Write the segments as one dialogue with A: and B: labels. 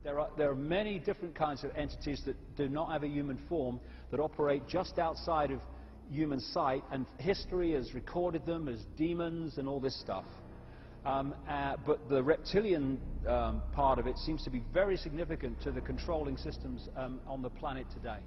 A: There are many different kinds of entities that do not have a human form, that operate just outside of human sight, and history has recorded them as demons and all this stuff. But the reptilian part of it seems to be very significant to the controlling systems on the planet today.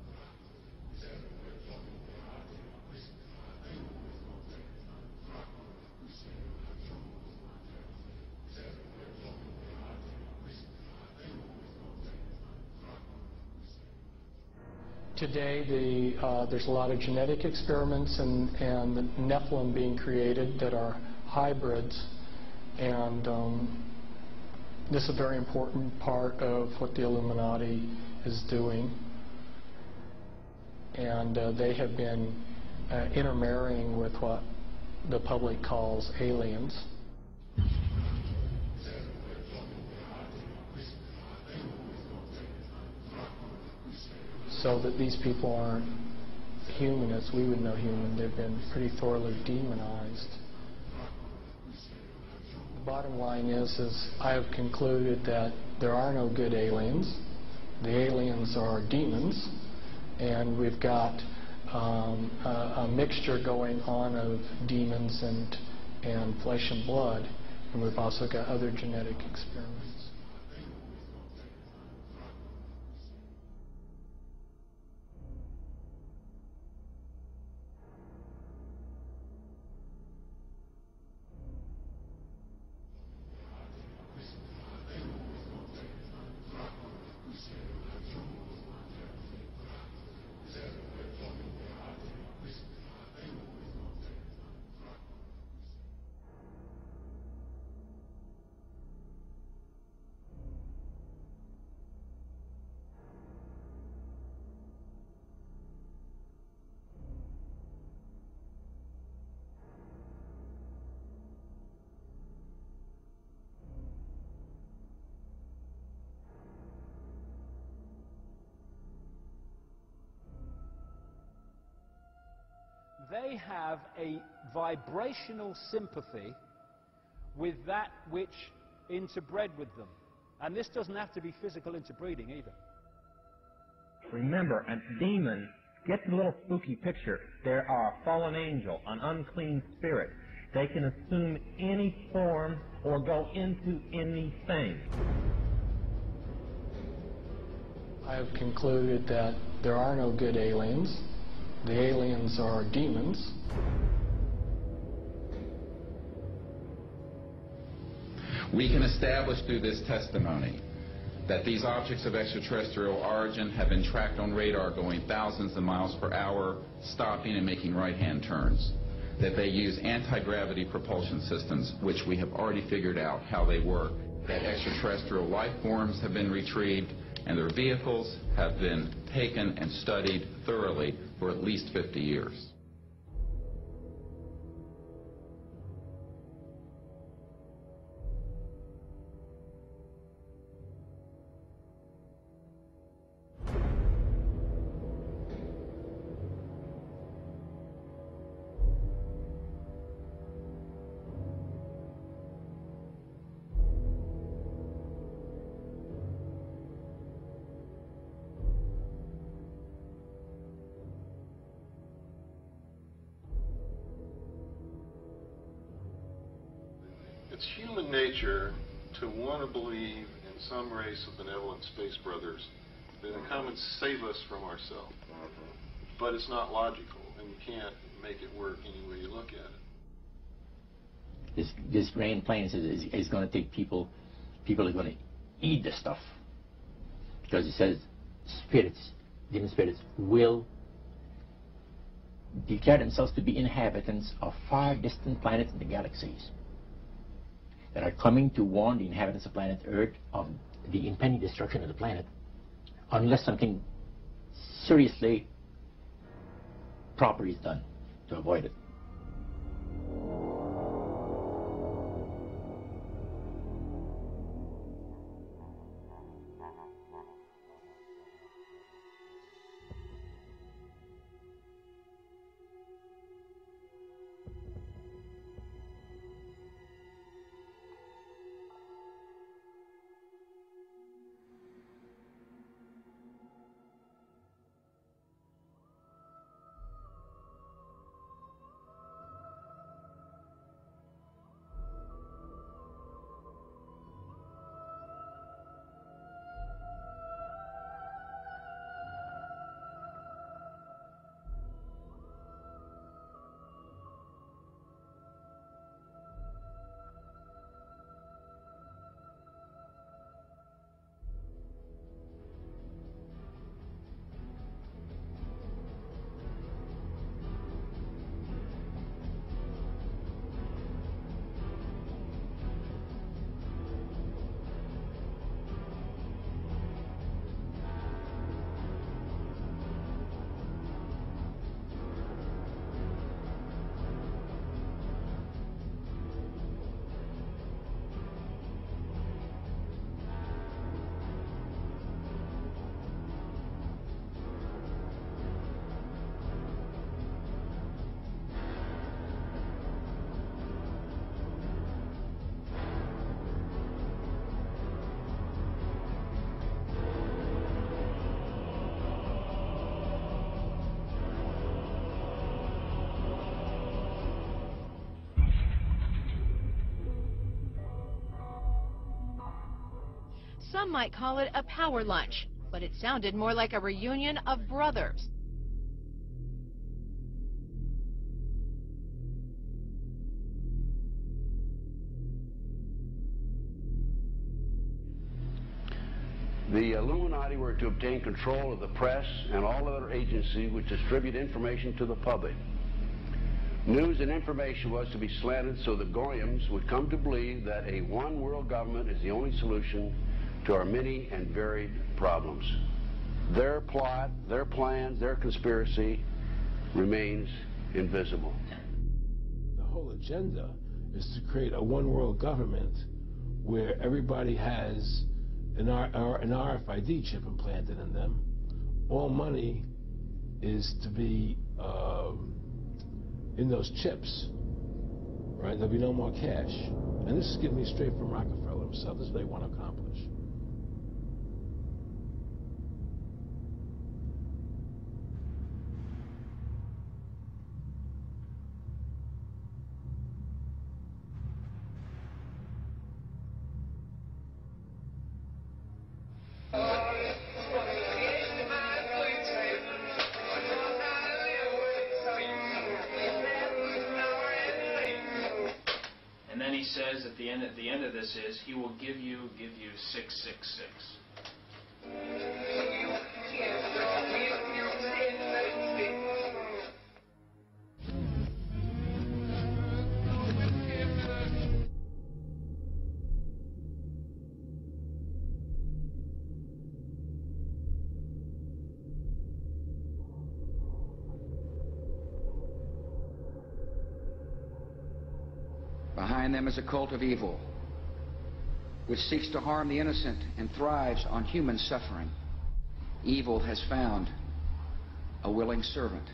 B: Today, there's a lot of genetic experiments and the Nephilim being created that are hybrids, and this is a very important part of what the Illuminati is doing. And they have been intermarrying with what the public calls aliens. So that these people aren't human as we would know human. They've been pretty thoroughly demonized. The bottom line is I have concluded that there are no good aliens. The aliens are demons, and we've got a mixture going on of demons and flesh and blood, and we've also got other genetic experiments.
A: They have a vibrational sympathy with that which interbred with them. And this doesn't have to be physical interbreeding either.
C: Remember, a demon, get the little spooky picture. There are a fallen angel, an unclean spirit. They can assume any form or go into anything.
B: I have concluded that there are no good aliens. The aliens are demons.
D: We can establish through this testimony that these objects of extraterrestrial origin have been tracked on radar going thousands of miles per hour, stopping and making right-hand turns. That they use anti-gravity propulsion systems, which we have already figured out how they work. That extraterrestrial life forms have been retrieved, and their vehicles have been taken and studied thoroughly for at least 50 years.
E: It's human nature to want to believe in some race of benevolent space brothers that will come and save us from ourselves. But it's not logical, and you can't make it work any way you look at it.
F: This grand plan is going to take people are going to eat the stuff. Because it says spirits, demon spirits, will declare themselves to be inhabitants of far distant planets in the galaxies that are coming to warn the inhabitants of planet Earth of the impending destruction of the planet unless something seriously proper is done to avoid it.
G: Some might call it a power lunch, but it sounded more like a reunion of brothers.
H: The Illuminati were to obtain control of the press and all other agencies which distribute information to the public. News and information was to be slanted so the Goyams would come to believe that a one world government is the only solution to our many and varied problems. Their plot, their plans, their conspiracy remains invisible.
I: The whole agenda is to create a one world government where everybody has an RFID chip implanted in them. All money is to be in those chips, right? There'll be no more cash. And this is getting me straight from Rockefeller himself. This is what they want to accomplish.
J: And then he says at the end of this is he will give you 666.
K: Behind them is a cult of evil, which seeks to harm the innocent and thrives on human suffering. Evil has found a willing servant.